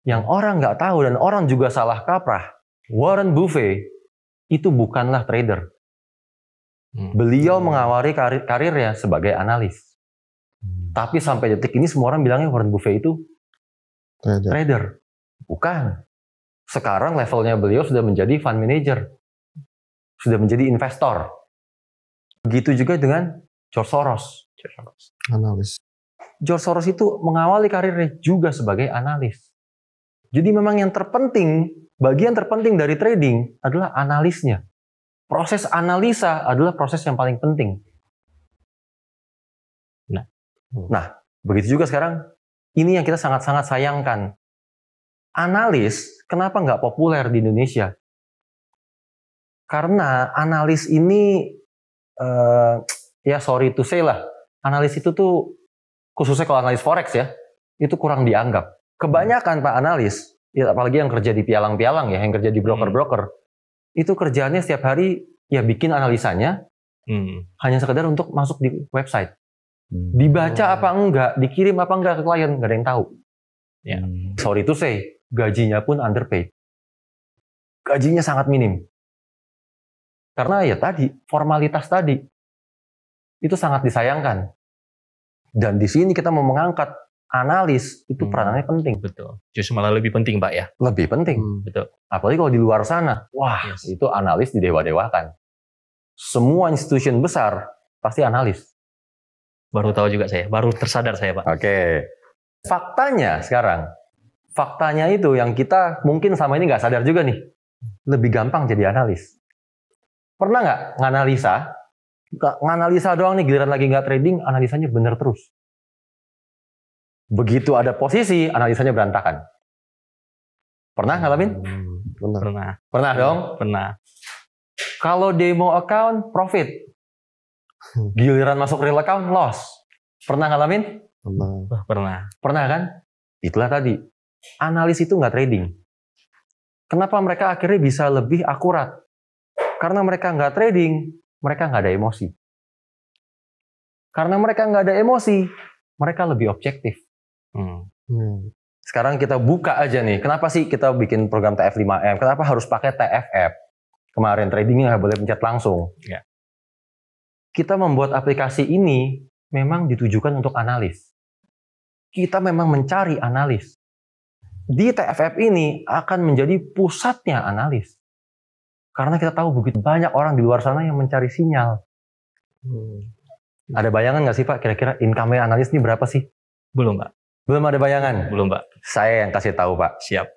Yang orang nggak tahu dan orang juga salah kaprah, Warren Buffett itu bukanlah trader. Beliau mengawali karirnya sebagai analis. Tapi sampai detik ini semua orang bilangnya Warren Buffett itu trader. Bukan. Sekarang levelnya beliau sudah menjadi fund manager. Sudah menjadi investor. Begitu juga dengan George Soros. Analis. George Soros itu mengawali karirnya juga sebagai analis. Jadi memang yang terpenting, bagian terpenting dari trading adalah analisnya. Proses analisa adalah proses yang paling penting. Nah, begitu juga sekarang, ini yang kita sangat-sangat sayangkan. Analis, kenapa nggak populer di Indonesia? Karena analis ini, ya sorry to say lah, analis itu tuh, khususnya kalau analis forex ya, itu kurang dianggap. Kebanyakan Pak analis, ya apalagi yang kerja di pialang-pialang ya, yang kerja di broker-broker, itu kerjaannya setiap hari ya bikin analisanya, hanya sekedar untuk masuk di website. Dibaca apa enggak, dikirim apa enggak ke klien, nggak ada yang tahu. Ya. Sorry to say, gajinya pun underpaid. Gajinya sangat minim. Karena ya tadi, formalitas tadi, itu sangat disayangkan. Dan di sini kita mau mengangkat analis, itu peranannya penting. Betul. Justru malah lebih penting, Pak ya? Lebih penting. Betul. Apalagi kalau di luar sana, wah itu analis didewa-dewakan. Semua institusi besar, pasti analis. Baru tahu juga saya, baru tersadar saya Pak. Oke. Faktanya sekarang, faktanya itu yang kita mungkin sama ini nggak sadar juga nih, lebih gampang jadi analis. Pernah nggak nganalisa doang nih, giliran lagi nggak trading, analisanya bener terus. Begitu ada posisi, analisanya berantakan. Pernah ngalamin? Pernah. Pernah dong? Pernah. Kalau demo account, profit. Giliran masuk real account, loss. Pernah ngalamin? Pernah. Pernah kan? Itulah tadi. Analis itu nggak trading. Kenapa mereka akhirnya bisa lebih akurat? Karena mereka nggak trading, mereka nggak ada emosi. Karena mereka nggak ada emosi, mereka lebih objektif. Sekarang kita buka aja nih. Kenapa sih kita bikin program TF5M? Kenapa harus pakai TFF? Kemarin tradingnya nggak boleh pencet langsung. Ya. Kita membuat aplikasi ini memang ditujukan untuk analis. Kita memang mencari analis. Di TFF ini akan menjadi pusatnya analis. Karena kita tahu begitu banyak orang di luar sana yang mencari sinyal. Ada bayangan nggak sih Pak, kira-kira income analis ini berapa sih? Belum Pak. Belum ada bayangan? Belum Pak. Saya yang kasih tahu Pak. Siap.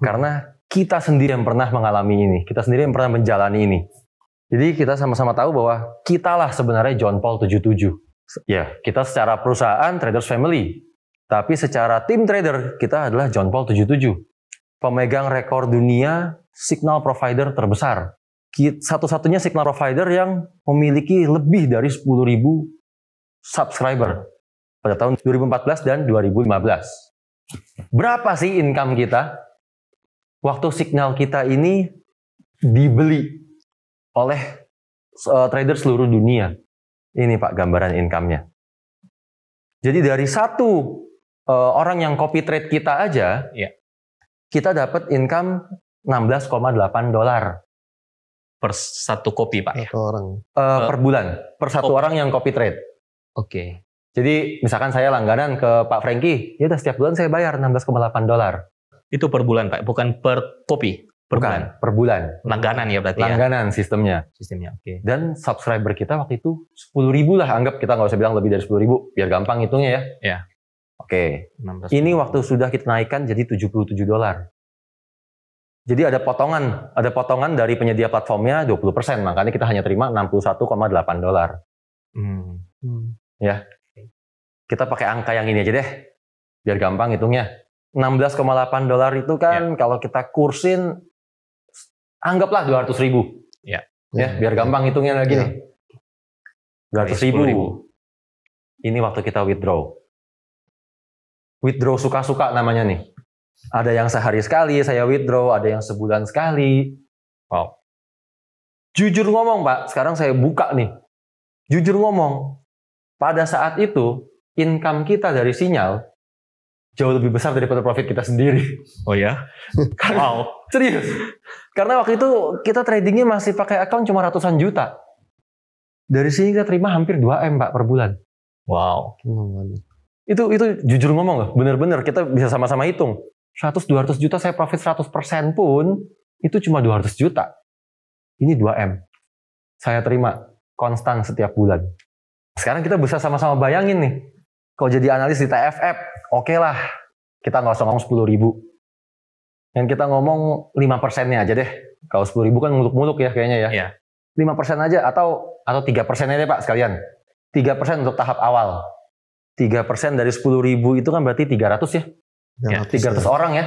Karena kita sendiri yang pernah mengalami ini. Kita sendiri yang pernah menjalani ini. Jadi kita sama-sama tahu bahwa kitalah sebenarnya John Paul 77. Ya, kita secara perusahaan Traders Family. Tapi secara tim trader kita adalah John Paul 77. Pemegang rekor dunia signal provider terbesar. Satu-satunya signal provider yang memiliki lebih dari 10.000 subscriber pada tahun 2014 dan 2015. Berapa sih income kita? Waktu signal kita ini dibeli oleh trader seluruh dunia. Ini Pak gambaran income-nya. Jadi dari satu orang yang copy trade kita aja, ya, kita dapat income $16,8 per satu kopi Pak ya? Orang. Per bulan, per satu orang yang copy trade. Oke. Jadi misalkan saya langganan ke Pak Franky, ya udah setiap bulan saya bayar $16,8. Itu per bulan Pak, bukan per kopi? Bukan, per bulan. Langganan ya berarti langganan ya? Sistemnya, oke. Dan subscriber kita waktu itu 10.000 lah, anggap kita nggak usah bilang lebih dari 10.000, biar gampang hitungnya ya. Ya. Oke. Ini waktu sudah kita naikkan jadi $77. Jadi ada potongan dari penyedia platformnya 20%, makanya kita hanya terima $61,8. Ya. Kita pakai angka yang ini aja deh, biar gampang hitungnya. $16,8 itu kan kalau kita kursin, anggaplah 200.000. Ya. Ya, biar gampang hitungnya lagi nih. 200.000. Ini waktu kita withdraw. Withdraw suka-suka namanya nih. Ada yang sehari sekali saya withdraw, ada yang sebulan sekali. Wow. Jujur ngomong Pak, sekarang saya buka nih. Jujur ngomong, pada saat itu income kita dari sinyal jauh lebih besar daripada profit kita sendiri. Oh ya? Wow. Serius. Karena waktu itu kita tradingnya masih pakai account cuma ratusan juta. Dari sini kita terima hampir 2M Pak per bulan. Wow. Itu jujur ngomong loh, bener-bener kita bisa sama-sama hitung. 100-200 juta saya profit 100% pun, itu cuma 200 juta. Ini 2M. Saya terima konstan setiap bulan. Sekarang kita bisa sama-sama bayangin nih. Kalau jadi analis di TFF, oke lah. Kita nggak usah ngomong 10.000. Dan kita ngomong 5%-nya aja deh. Kalau 10.000 kan muluk-muluk ya kayaknya ya. Iya. 5% aja atau 3%-nya deh Pak sekalian. 3% untuk tahap awal. 3% dari 10.000 itu kan berarti 300 ya. Ya, 300 orang ya.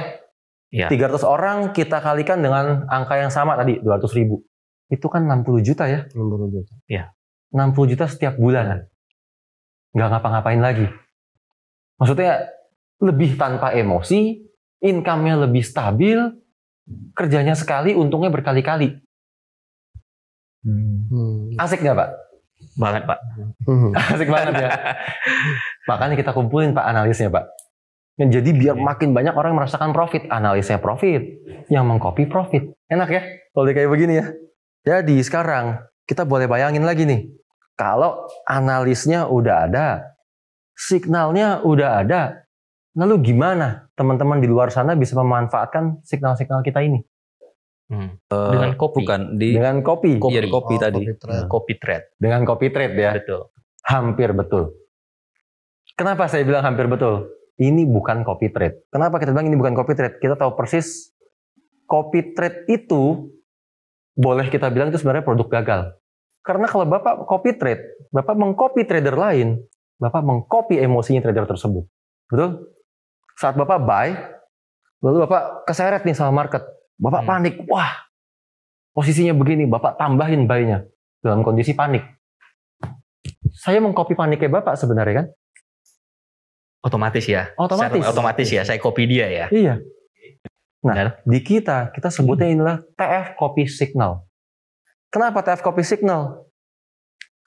Iya. 300 orang kita kalikan dengan angka yang sama tadi, 200.000. Itu kan 60 juta ya. 60 juta. Iya. 60 juta setiap bulan. Nggak ngapa-ngapain lagi. Maksudnya lebih tanpa emosi, income-nya lebih stabil, kerjanya sekali, untungnya berkali-kali. Asik nggak Pak? Banget Pak. Asik banget ya. Makanya kita kumpulin Pak analisnya Pak. Jadi biar makin banyak orang merasakan profit, analisnya profit, yang mengcopy profit. Enak ya kalau kayak begini ya. Jadi sekarang kita boleh bayangin lagi nih. Kalau analisnya udah ada, signalnya udah ada, lalu gimana teman-teman di luar sana bisa memanfaatkan signal-signal kita ini? Dengan kopi. Bukan di Dengan kopi. Iya, di kopi tadi. Copy trade. Dengan copy trade ya. Betul. Hampir betul. Kenapa saya bilang hampir betul? Ini bukan copy trade. Kenapa kita bilang ini bukan copy trade? Kita tahu persis copy trade itu boleh kita bilang itu sebenarnya produk gagal. Karena kalau Bapak copy trade, Bapak mengcopy trader lain, Bapak mengcopy emosinya trader tersebut. Betul? Saat Bapak buy, lalu Bapak keseret nih sama market. Bapak panik, wah posisinya begini, Bapak tambahin buy-nya dalam kondisi panik. Saya mengcopy paniknya Bapak sebenarnya kan? Otomatis ya. Otomatis. Otomatis ya. Saya copy dia ya. Iya. Nah, Benar. di kita sebutnya inilah TF copy signal. Kenapa TF copy signal?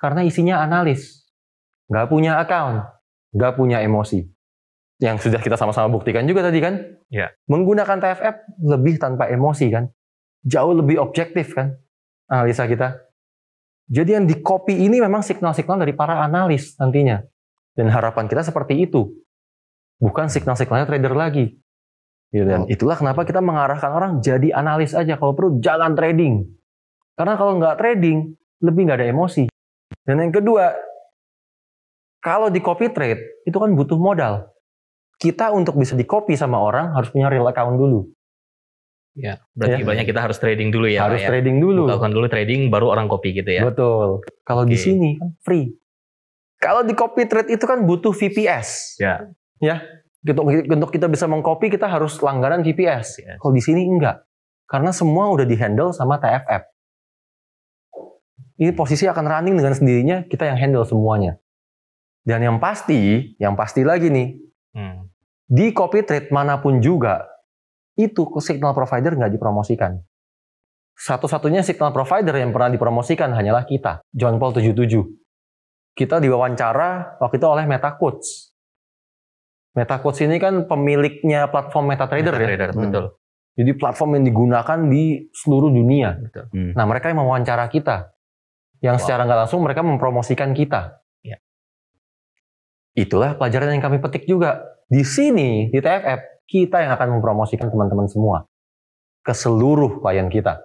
Karena isinya analis. Nggak punya account. Nggak punya emosi. Yang sudah kita sama-sama buktikan juga tadi kan? Iya. Menggunakan TFF lebih tanpa emosi kan? Jauh lebih objektif kan? Analisa kita. Jadi yang di copy ini memang signal-signal dari para analis nantinya. Dan harapan kita seperti itu. Bukan signal-signalnya trader lagi. Dan itulah kenapa kita mengarahkan orang jadi analis aja. Kalau perlu jangan trading. Karena kalau nggak trading, lebih nggak ada emosi. Dan yang kedua, kalau di copy trade, itu kan butuh modal. Kita untuk bisa di copy sama orang harus punya real account dulu. Ya, berarti Ya. banyak kita harus trading dulu ya. Harus Pak, ya? trading dulu. Lakukan dulu trading, baru orang copy gitu ya. Betul. Kalau di Oke. sini kan free. Kalau di copy trade itu kan butuh VPS. Ya. Ya. Untuk kita bisa mengcopy kita harus langganan VPS. Yes. Kalau di sini enggak. Karena semua udah di-handle sama TFF. Ini posisi akan running dengan sendirinya, kita yang handle semuanya. Dan yang pasti lagi nih, di copy trade manapun juga, itu signal provider nggak dipromosikan. Satu-satunya signal provider yang pernah dipromosikan hanyalah kita, John Paul 77. Kita diwawancara waktu itu oleh MetaQuotes. MetaQuotes ini kan pemiliknya platform MetaTrader ya. Betul. Jadi platform yang digunakan di seluruh dunia. Betul. Nah mereka yang mewawancara kita. Yang secara nggak langsung mereka mempromosikan kita. Ya. Itulah pelajaran yang kami petik juga. Di sini, di TFF, kita yang akan mempromosikan teman-teman semua. Ke seluruh klien kita.